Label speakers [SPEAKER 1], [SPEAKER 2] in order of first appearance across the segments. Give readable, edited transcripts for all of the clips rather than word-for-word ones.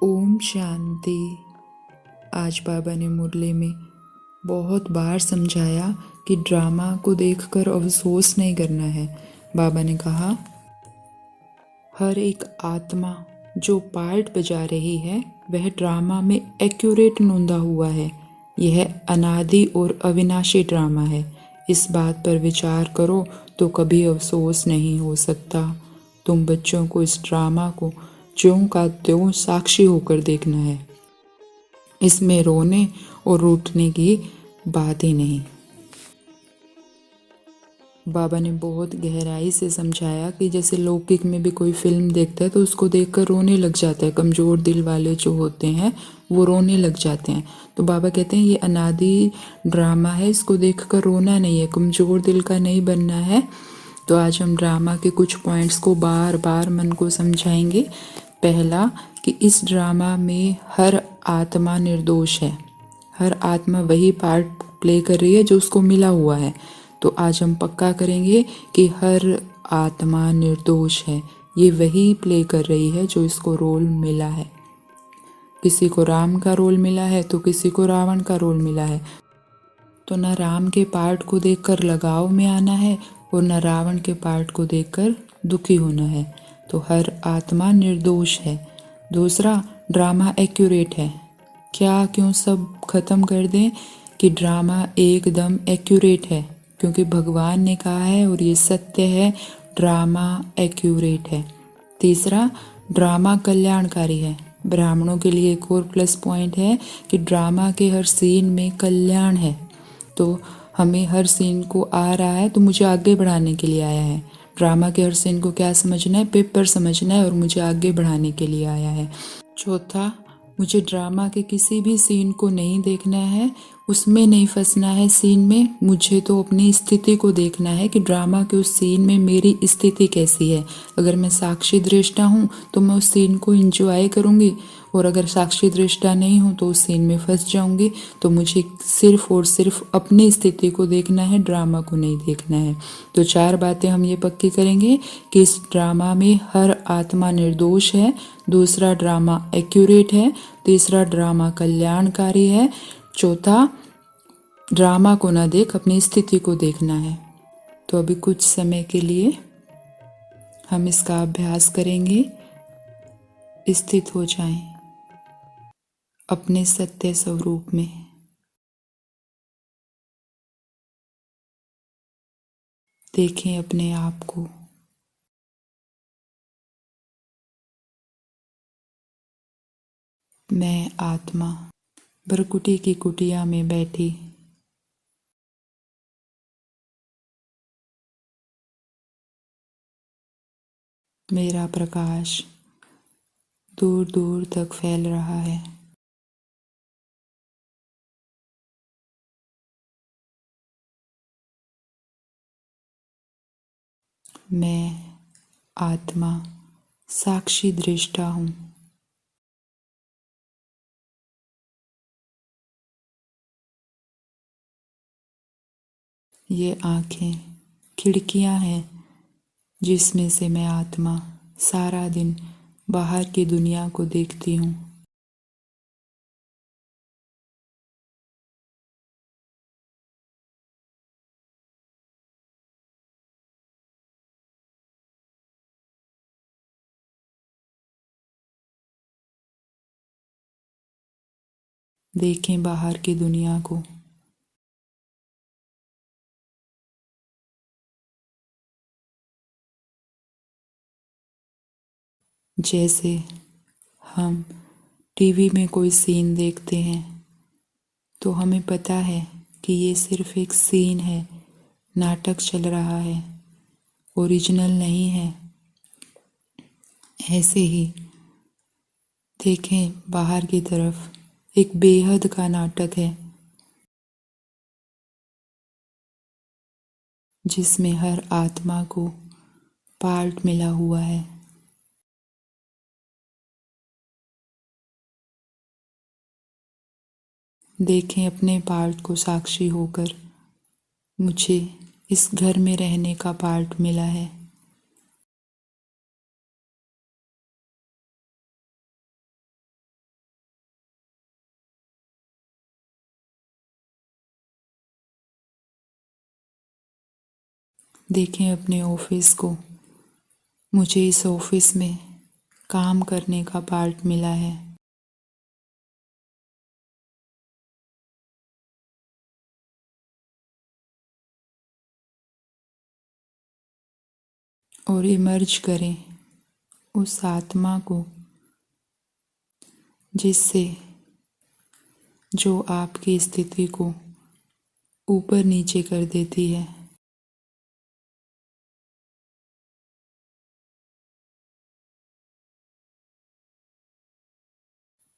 [SPEAKER 1] ओम शांति। आज बाबा ने मुरली में बहुत बार समझाया कि ड्रामा को देखकर अफसोस नहीं करना है। बाबा ने कहा, हर एक आत्मा जो पार्ट बजा रही है वह ड्रामा में एक्यूरेट नोंदा हुआ है। यह अनादि और अविनाशी ड्रामा है। इस बात पर विचार करो तो कभी अफसोस नहीं हो सकता। तुम बच्चों को इस ड्रामा को ज्यों का त्यों साक्षी होकर देखना है। इसमें रोने और रूठने की बात ही नहीं। बाबा ने बहुत गहराई से समझाया कि जैसे लौकिक में भी कोई फिल्म देखता है तो उसको देखकर रोने लग जाता है। कमज़ोर दिल वाले जो होते हैं वो रोने लग जाते हैं। तो बाबा कहते हैं ये अनादि ड्रामा है, इसको देखकर रोना नहीं है, कमज़ोर दिल का नहीं बनना है। तो आज हम ड्रामा के कुछ पॉइंट्स को बार बार मन को समझाएंगे। पहला कि इस ड्रामा में हर आत्मा निर्दोष है। हर आत्मा वही पार्ट प्ले कर रही है जो उसको मिला हुआ है। तो आज हम पक्का करेंगे कि हर आत्मा निर्दोष है। ये वही प्ले कर रही है जो इसको रोल मिला है। किसी को राम का रोल मिला है तो किसी को रावण का रोल मिला है। तो न राम के पार्ट को देखकर लगाव में आना है और न रावण के पार्ट को देखकर दुखी होना है। तो हर आत्मा निर्दोष है। दूसरा, ड्रामा एक्यूरेट है। क्या क्यों सब खत्म कर दें कि ड्रामा एकदम एक्यूरेट है, क्योंकि भगवान ने कहा है और ये सत्य है, ड्रामा एक्यूरेट है। तीसरा, ड्रामा कल्याणकारी है। ब्राह्मणों के लिए एक और प्लस पॉइंट है कि ड्रामा के हर सीन में कल्याण है। तो हमें हर सीन को आ रहा है तो मुझे आगे बढ़ाने के लिए आया है। ड्रामा के हर सीन को क्या समझना है? पेपर समझना है और मुझे आगे बढ़ाने के लिए आया है। चौथा, मुझे ड्रामा के किसी भी सीन को नहीं देखना है, उसमें नहीं फंसना है सीन में। मुझे तो अपनी स्थिति को देखना है कि ड्रामा के उस सीन में मेरी स्थिति कैसी है। अगर मैं साक्षी दृष्टा हूँ तो मैं उस सीन को एंजॉय करूँगी, और अगर साक्षी दृष्टा नहीं हूँ तो उस सीन में फंस जाऊँगी। तो मुझे सिर्फ और सिर्फ अपनी स्थिति को देखना है, ड्रामा को नहीं देखना है। तो 4 बातें हम ये पक्की करेंगे कि इस ड्रामा में हर आत्मा निर्दोष है। दूसरा, ड्रामा एक्यूरेट है। तीसरा, ड्रामा कल्याणकारी है। चौथा, ड्रामा को ना देख अपनी स्थिति को देखना है। तो अभी कुछ समय के लिए हम इसका अभ्यास करेंगे। स्थित हो जाएं अपने सत्य स्वरूप में। देखें अपने आप को। मैं आत्मा भ्रकुटी की कुटिया में बैठी मेरा प्रकाश दूर दूर तक फैल रहा है। मैं आत्मा साक्षी दृष्टा हूँ। ये आँखें खिड़कियाँ हैं जिसमें से मैं आत्मा सारा दिन बाहर की दुनिया को देखती हूँ। देखें बाहर की दुनिया को। जैसे हम टीवी में कोई सीन देखते हैं तो हमें पता है कि ये सिर्फ एक सीन है, नाटक चल रहा है, ओरिजिनल नहीं है। ऐसे ही देखें बाहर की तरफ एक बेहद का नाटक है जिसमें हर आत्मा को पार्ट मिला हुआ है। देखें अपने पार्ट को साक्षी होकर। मुझे इस घर में रहने का पार्ट मिला है। देखें अपने ऑफिस को। मुझे इस ऑफिस में काम करने का पार्ट मिला है। और इमर्ज करें उस आत्मा को जिससे जो आपकी स्थिति को ऊपर नीचे कर देती है।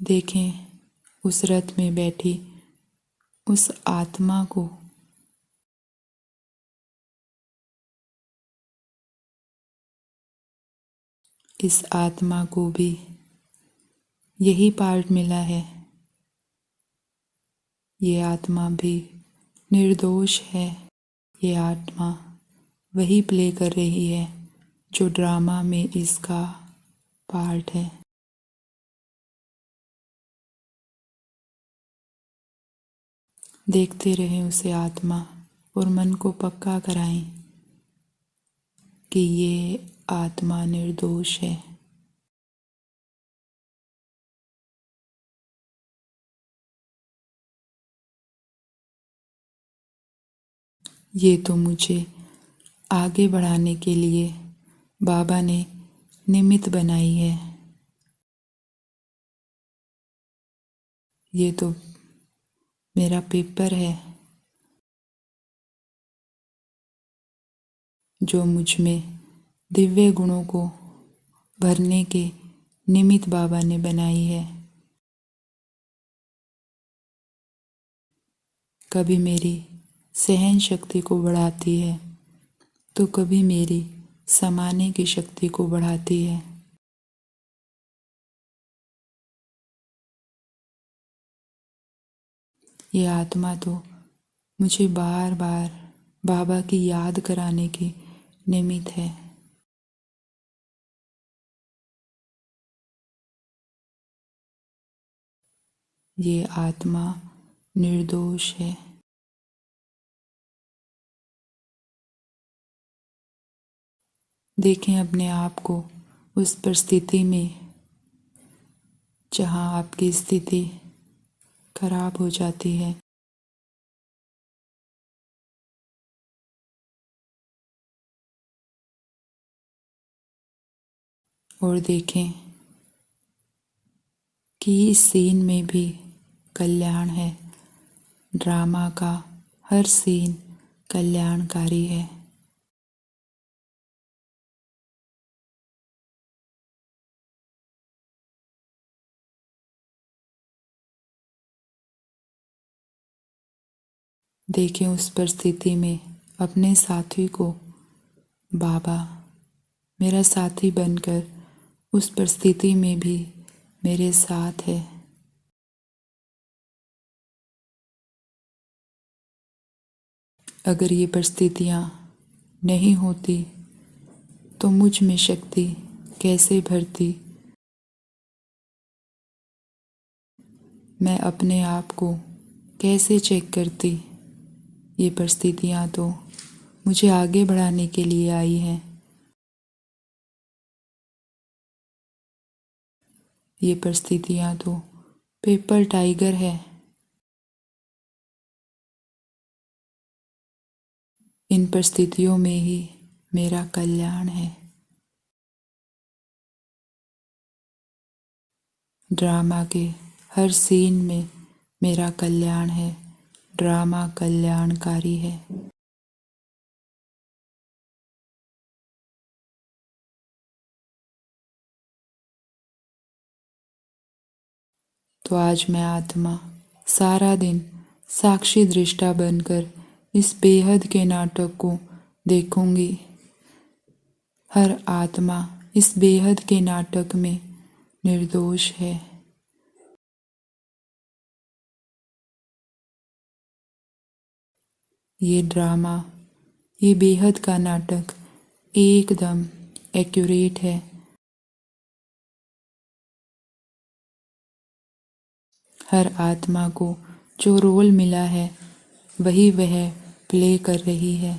[SPEAKER 1] देखें उस रथ में बैठी उस आत्मा को। इस आत्मा को भी यही पार्ट मिला है। ये आत्मा भी निर्दोष है। ये आत्मा वही प्ले कर रही है जो ड्रामा में इसका पार्ट है। देखते रहें उसे आत्मा और मन को पक्का कराएं कि ये आत्मा निर्दोष है। ये तो मुझे आगे बढ़ाने के लिए बाबा ने निमित्त बनाई है। ये तो मेरा पेपर है जो मुझ में दिव्य गुणों को भरने के निमित्त बाबा ने बनाई है। कभी मेरी सहन शक्ति को बढ़ाती है तो कभी मेरी समाने की शक्ति को बढ़ाती है। ये आत्मा तो मुझे बार बार बाबा की याद कराने की निमित्त है। ये आत्मा निर्दोष है। देखें अपने आप को उस परिस्थिति में जहाँ आपकी स्थिति खराब हो जाती है। और देखें कि इस सीन में भी कल्याण है। ड्रामा का हर सीन कल्याणकारी है। देखें उस परिस्थिति में अपने साथी को बाबा मेरा साथी बनकर उस परिस्थिति में भी मेरे साथ है। अगर ये परिस्थितियाँ नहीं होती तो मुझ में शक्ति कैसे भरती। मैं अपने आप को कैसे चेक करती। ये परिस्थितियाँ तो मुझे आगे बढ़ाने के लिए आई हैं। ये परिस्थितियाँ तो पेपर टाइगर है। इन परिस्थितियों में ही मेरा कल्याण है। ड्रामा के हर सीन में मेरा कल्याण है। ड्रामा कल्याणकारी है। तो आज मैं आत्मा सारा दिन साक्षी दृष्टा बनकर इस बेहद के नाटक को देखूंगी। हर आत्मा इस बेहद के नाटक में निर्दोष है। ये ड्रामा, ये बेहद का नाटक एकदम एक्यूरेट है। हर आत्मा को जो रोल मिला है वही वह प्ले कर रही है।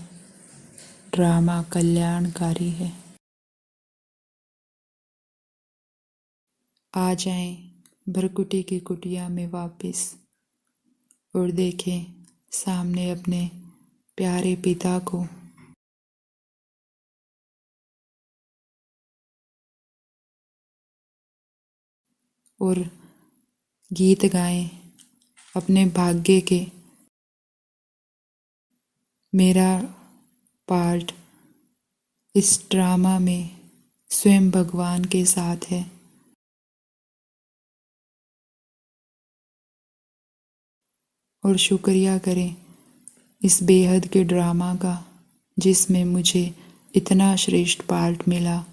[SPEAKER 1] ड्रामा कल्याणकारी है। आ जाएं भरकुटी की कुटिया में वापस और देखें सामने अपने प्यारे पिता को। और गीत गाएं अपने भाग्य के। मेरा पार्ट इस ड्रामा में स्वयं भगवान के साथ है। और शुक्रिया करें इस बेहद के ड्रामा का जिसमें मुझे इतना श्रेष्ठ पार्ट मिला,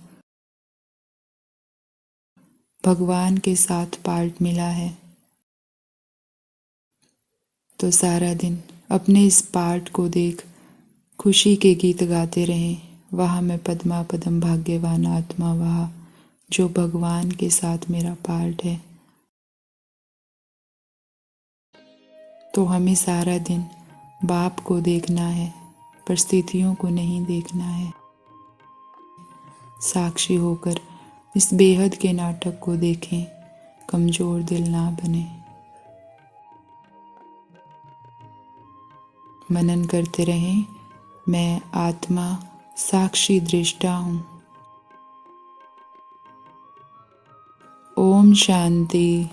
[SPEAKER 1] भगवान के साथ पार्ट मिला है। तो सारा दिन अपने इस पार्ट को देख खुशी के गीत गाते रहें। वहाँ मैं पद्मा पदम भाग्यवान आत्मा, वहाँ जो भगवान के साथ मेरा पार्ट है। तो हमें सारा दिन बाप को देखना है, परिस्थितियों को नहीं देखना है। साक्षी होकर इस बेहद के नाटक को देखें, कमजोर दिल ना बने। मनन करते रहें, मैं आत्मा साक्षी दृष्टा हूँ। ओम शांति।